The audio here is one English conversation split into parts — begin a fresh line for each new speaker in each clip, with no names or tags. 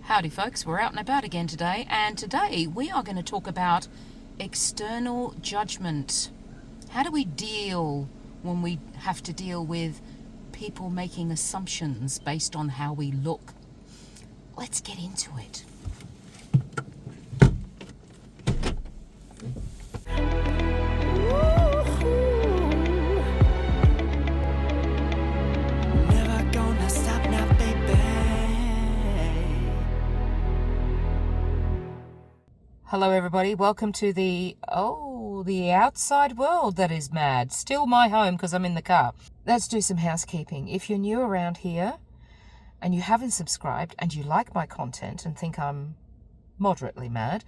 Howdy folks, we're out and about again today, and today we are going to talk about external judgment. How do we deal when we have to deal with people making assumptions based on how we look? Let's get into it.
Never gonna stop now, baby.
Hello everybody, welcome to the outside world that is mad. Still my home because I'm in the car. Let's do some housekeeping. If you're new around here and you haven't subscribed and you like my content and think I'm moderately mad,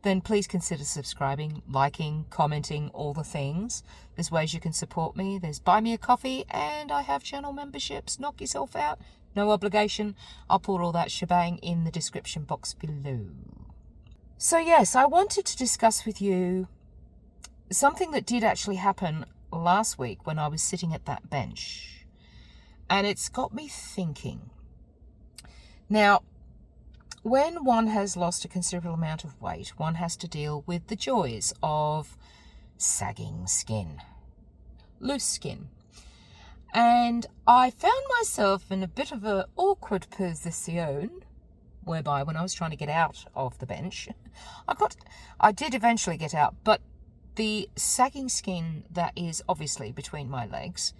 then please consider subscribing, liking, commenting, all the things. There's ways you can support me. There's buy me a coffee and I have channel memberships. Knock yourself out. No obligation. I'll put all that shebang in the description box below. So yes, I wanted to discuss with you something that did actually happen last week when I was sitting at that bench. And it's got me thinking. Now, when one has lost a considerable amount of weight, one has to deal with the joys of sagging skin, loose skin. And I found myself in a bit of an awkward position, whereby when I was trying to get out of the bench, I did eventually get out, but the sagging skin that is obviously between my legs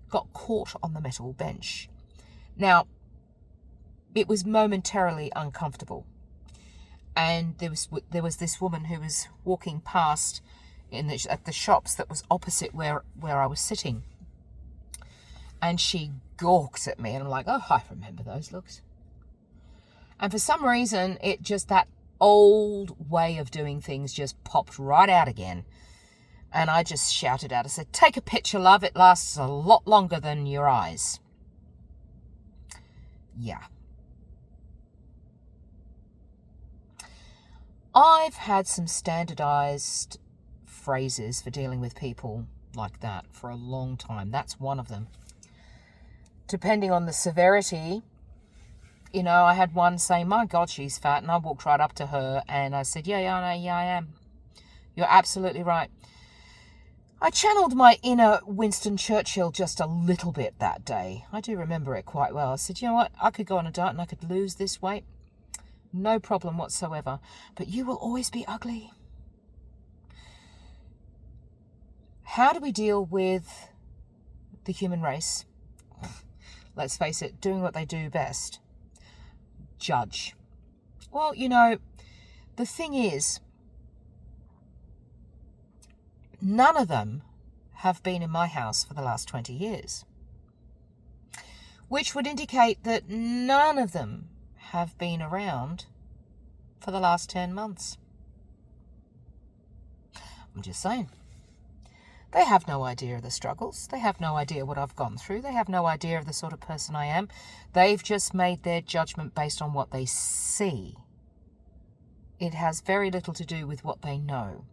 got caught on the metal bench. Now, it was momentarily uncomfortable, and there was this woman who was walking past at the shops that was opposite where I was sitting, and she gawked at me, and I'm like, oh, I remember those looks. And for some reason, that old way of doing things just popped right out again. And I just shouted out, I said, take a picture, love, it lasts a lot longer than your eyes. Yeah. I've had some standardized phrases for dealing with people like that for a long time. That's one of them. Depending on the severity, you know, I had one say, my God, she's fat. And I walked right up to her and I said, yeah, I am. You're absolutely right. I channeled my inner Winston Churchill just a little bit that day. I do remember it quite well. I said, you know what? I could go on a diet and I could lose this weight. No problem whatsoever. But you will always be ugly. How do we deal with the human race? Let's face it, doing what they do best. Judge. Well, you know, the thing is, none of them have been in my house for the last 20 years, which would indicate that none of them have been around for the last 10 months. I'm just saying. They have no idea of the struggles. They have no idea what I've gone through. They have no idea of the sort of person I am. They've just made their judgment based on what they see. It has very little to do with what they know.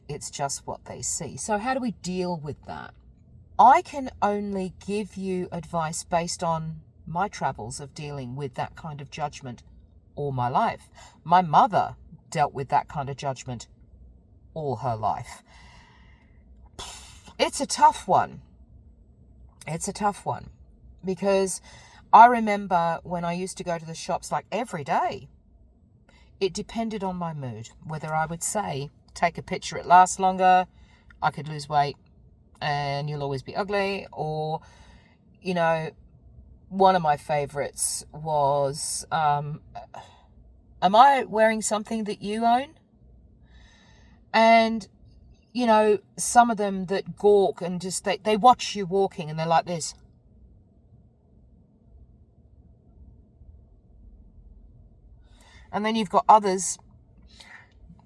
It's just what they see. So how do we deal with that? I can only give you advice based on my travels of dealing with that kind of judgment all my life. My mother dealt with that kind of judgment all her life. It's a tough one. It's a tough one because I remember when I used to go to the shops like every day, it depended on my mood, whether I would say, take a picture, it lasts longer, I could lose weight and you'll always be ugly. Or, you know, one of my favorites was, am I wearing something that you own? And you know, some of them that gawk and just, they watch you walking and they're like this. And then you've got others,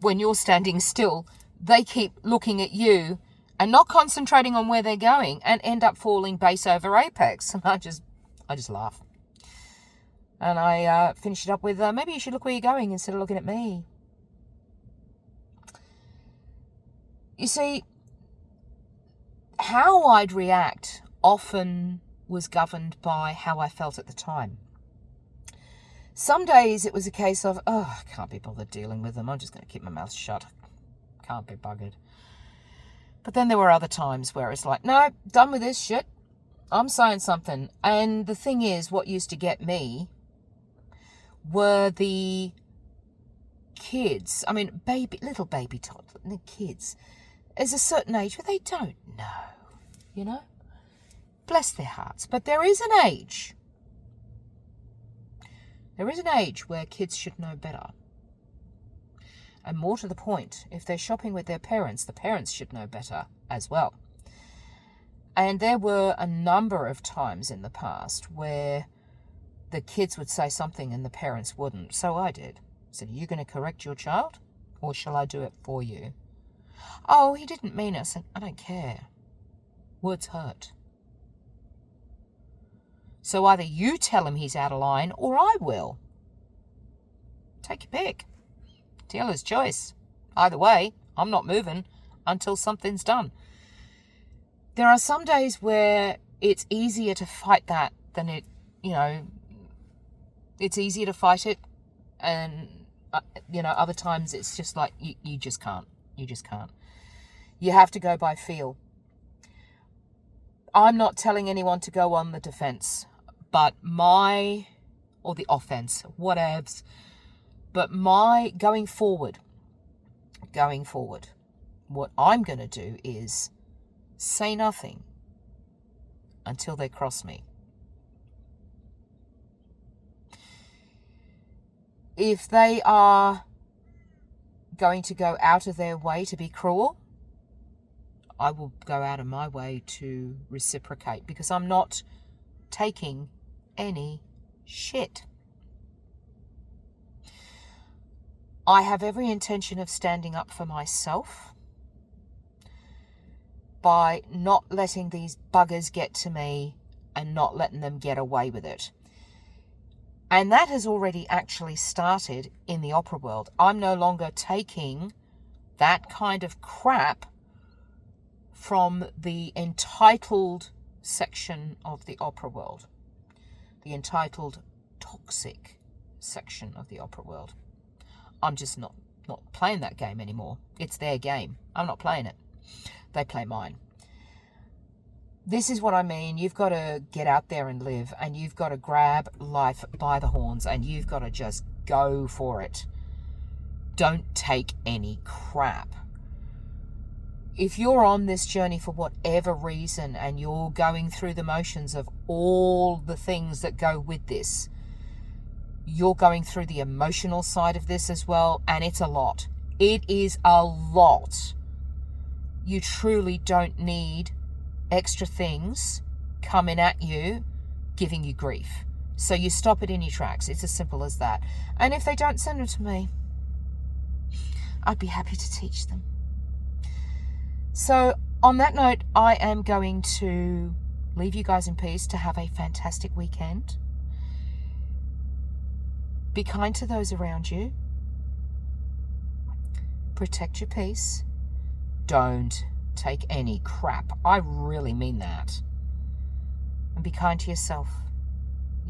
when you're standing still, they keep looking at you and not concentrating on where they're going and end up falling base over apex. And I just laugh. And I finish it up with, maybe you should look where you're going instead of looking at me. You see, how I'd react often was governed by how I felt at the time. Some days it was a case of, oh, I can't be bothered dealing with them. I'm just going to keep my mouth shut. Can't be buggered. But then there were other times where it's like, no, done with this shit. I'm saying something. And the thing is, what used to get me were the kids. I mean, little baby toddler kids. There's a certain age where they don't know, Bless their hearts. But there is an age. There is an age where kids should know better. And more to the point, if they're shopping with their parents, the parents should know better as well. And there were a number of times in the past where the kids would say something and the parents wouldn't. So I did. I said, are you going to correct your child or shall I do it for you? Oh, he didn't mean it. I said, I don't care. Words hurt. So either you tell him he's out of line or I will. Take your pick. Dealer's choice. Either way, I'm not moving until something's done. There are some days where it's easier to fight that than it's easier to fight it. And, other times it's just like, you just can't. You just can't. You have to go by feel. I'm not telling anyone to go on the defense, or the offense, whatevs. But going forward, what I'm going to do is say nothing until they cross me. If they are going to go out of their way to be cruel, I will go out of my way to reciprocate because I'm not taking any shit. I have every intention of standing up for myself by not letting these buggers get to me and not letting them get away with it. And that has already actually started in the opera world. I'm no longer taking that kind of crap from the entitled section of the opera world. The entitled toxic section of the opera world. I'm just not playing that game anymore. It's their game. I'm not playing it. They play mine. This is what I mean. You've got to get out there and live, and you've got to grab life by the horns, and you've got to just go for it. Don't take any crap. If you're on this journey for whatever reason and you're going through the motions of all the things that go with this, you're going through the emotional side of this as well, and it's a lot. It is a lot. You truly don't need extra things coming at you, giving you grief. So you stop it in your tracks. It's as simple as that. And if they don't send them to me, I'd be happy to teach them. So on that note, I am going to leave you guys in peace to have a fantastic weekend. Be kind to those around you. Protect your peace. Don't take any crap. I really mean that. And be kind to yourself.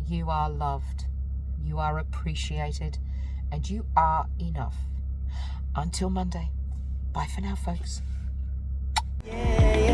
You are loved. You are appreciated. And you are enough. Until Monday. Bye for now, folks.
Yeah, yeah.